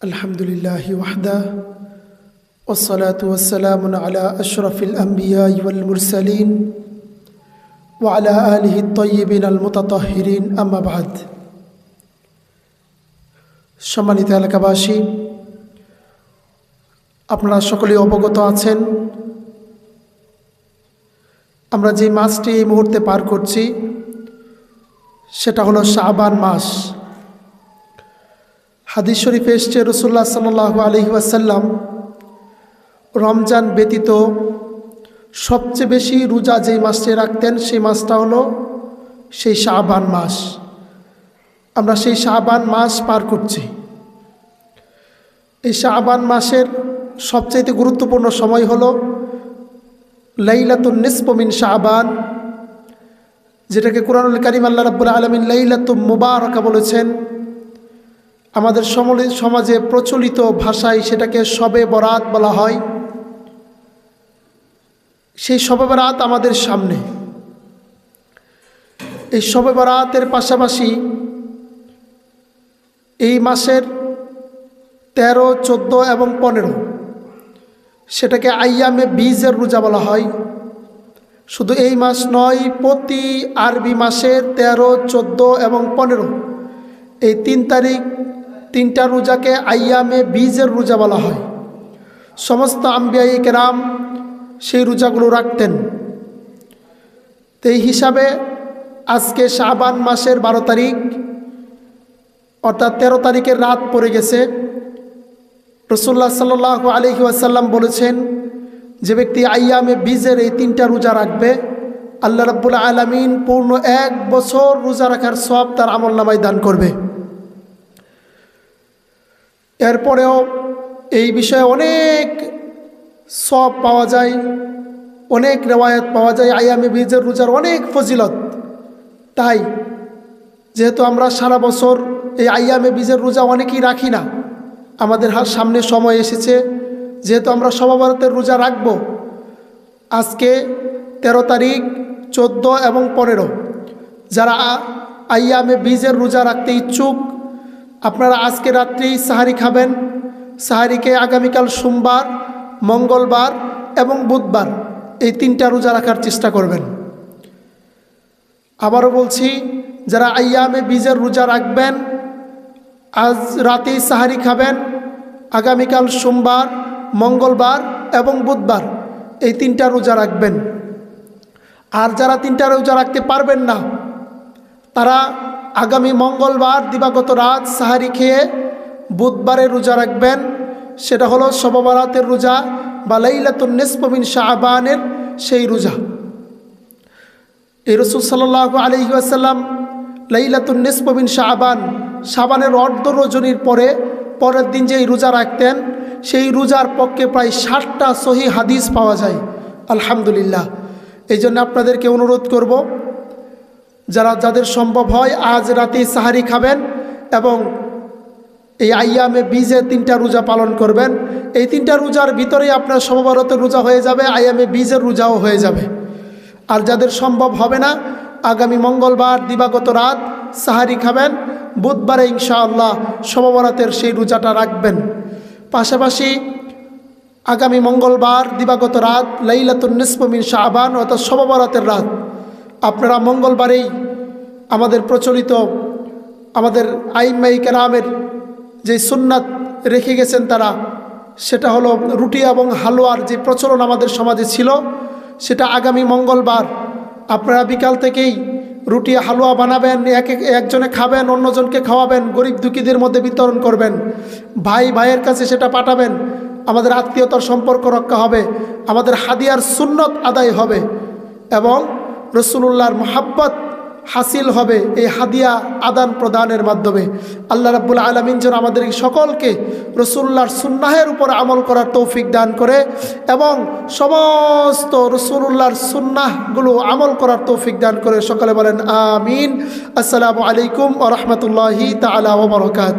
अल्हम्दुलिल्लाहि वहदा वस्सलातु वस्सलामु अला अशरफिल अंबियाइ वल मुरसलीन व अला आलिहि त्वय्यिबिन अल मुतत्तहिरिन अम्मा बाद। सम्मानित এলাকাবাসী, আপনারা সকলেই অবগত আছেন আমরা যে মাসটি এই মুহূর্তে পার করছি সেটা হলো শাবান মাস। হাদিস শরীফে এসেছে রাসূলুল্লাহ সাল্লাল্লাহু আলাইহি ওয়াসাল্লাম রমজান ব্যতীত সবচেয়ে বেশি রোজা যেই মাসে রাখতেন সেই মাসটা হলো সেই শাবান মাস। আমরা সেই শাবান মাস পার করছি। এই শাবান মাসের সবচেয়ে গুরুত্বপূর্ণ সময় হলো লাইলাতুন নিসফু মিন শাবান, যেটাকে কুরআনুল কারীম আল্লাহ রাব্বুল আলামিন লাইলাতুম মুবারাকা বলেছেন। আমাদের সমাজে প্রচলিত ভাষায় সেটাকে শবে বরাত বলা হয়। সেই শবে বরাত আমাদের সামনে। এই শবে বরাতের পাশাপাশি এই মাসের 13, 14 এবং 15 সেটাকে আইয়ামে বীজের রোজা বলা হয়। শুধু এই মাস নয়, প্রতি আরবি মাসের 13, 14 এবং 15 এই 3 তারিখ 3টা রোজাকে আইয়ামে বীজের রোজা বলা হয়। সমস্ত আম্বিয়ায়ে কেরাম সেই রোজাগুলো রাখতেন। তো এই হিসাবে আজকে শাবান মাসের 12 তারিখ অর্থাৎ 13 তারিখের রাত পড়ে গেছে। রাসূলুল্লাহ সাল্লাল্লাহু আলাইহি ওয়াসাল্লাম বলেছেন, যে ব্যক্তি আইয়ামে বীজের এই 3টা রোজা রাখবে আল্লাহ রাব্বুল আলামিন পূর্ণ 1 বছর রোজা রাখার সওয়াব তার আমলনামায় দান করবে। এরপরেও এই বিষয়ে অনেক সওয়াব পাওয়া যায়, অনেক রিওয়ায়াত পাওয়া যায় আইয়ামে বীজের রোজার অনেক ফজিলত। তাই যেহেতু আমরা সারা বছর এই আইয়ামে বীজের রোজা অনেকেই রাখি না, আমাদের সামনে সময় এসেছে যেহেতু আমরা শবে বরাতের রোজা রাখব। আজকে 13 তারিখ, 14 এবং 15 যারা আইয়ামে বীজের রোজা রাখতে ইচ্ছুক, আপনারা আজকে রাত্রেই সাহারি খাবেন। সাহারিকে আগামীকাল সোমবার, মঙ্গলবার এবং বুধবার এই 3টা রোজা রাখার চেষ্টা করবেন। আবারও বলছি, যারা আইয়ামে বীজের রোজা রাখবেন আজ রাতেই সাহারি খাবেন, আগামীকাল সোমবার, মঙ্গলবার এবং বুধবার এই 3টা রোজা রাখবেন। আর যারা 3টা রোজা রাখতে পারবেন না তারা আগামী মঙ্গলবার দিবাগত রাত সাহারি খেয়ে বুধবারে রোজা রাখবেন। সেটা হলো শবে বরাতের রোজা বা লাইলাতুন নিসফু মিন শাবানের সেই রোজা। এই রাসূল সাল্লাল্লাহু আলাইহি ওয়াসাল্লাম লাইলাতুন নিসফু মিন শাবান, শাবানের অর্ধ রজনীর পরের দিন যেই রোজা রাখতেন সেই রোজার পক্ষে প্রায় 60টা সহিহ হাদিস পাওয়া যায়। আলহামদুলিল্লাহ। এই জন্য আপনাদেরকে অনুরোধ করব, যাদের সম্ভব হয় আজ রাতেই সাহারি খাবেন এবং এই আইয়ামে বীজে 3টা রোজা পালন করবেন। এই 3টা রোজার ভিতরেই আপনার শবে বরাতের রোজা হয়ে যাবে, আইয়ামে বীজের রোজাও হয়ে যাবে। আর যাদের সম্ভব হবে না আগামী মঙ্গলবার দিবাগত রাত সাহারি খাবেন, বুধবারে ইনশাআল্লাহ শবে বরাতের সেই রোজাটা রাখবেন। পাশাপাশি আগামী মঙ্গলবার দিবাগত রাত লাইলাতুন নিসফু মিন শাবান অর্থাৎ শবে বরাতের রাত আপনারা মঙ্গলবারেই আমাদের প্রচলিত আমাদের আইম্মায়ে কেরামের যে সুন্নাত রেখে গেছেন তারা, সেটা হলো রুটি এবং হালুয়ার যে প্রচলন আমাদের সমাজে ছিল, সেটা আগামী মঙ্গলবার আপনারা বিকাল থেকেই রুটি হালুয়া বানাবেন, একজনে খাবেন, অন্যজনকে খাওয়াবেন, গরিব দুঃখীদের মধ্যে বিতরণ করবেন, ভাইয়ের কাছে সেটা পাঠাবেন। আমাদের আত্মীয়তার সম্পর্ক রক্ষা হবে, আমাদের হাদিয়ার সুন্নত আদায় হবে এবং রাসূলুল্লাহর মুহাব্বত হাসিল হবে এই হাদিয়া আদান প্রদানের মাধ্যমে। আল্লাহ রাব্বুল আলামিন যেন আমাদের সকলকে রাসূলুল্লাহর সুন্নাহের উপর আমল করার তৌফিক দান করে এবং সমস্ত রাসূলুল্লাহর সুন্নাহগুলো আমল করার তৌফিক দান করে। সকলে বলেন আমিন। আসসালামু আলাইকুম ওয়া রাহমাতুল্লাহি তাআলা ওয়া বারাকাতুহু।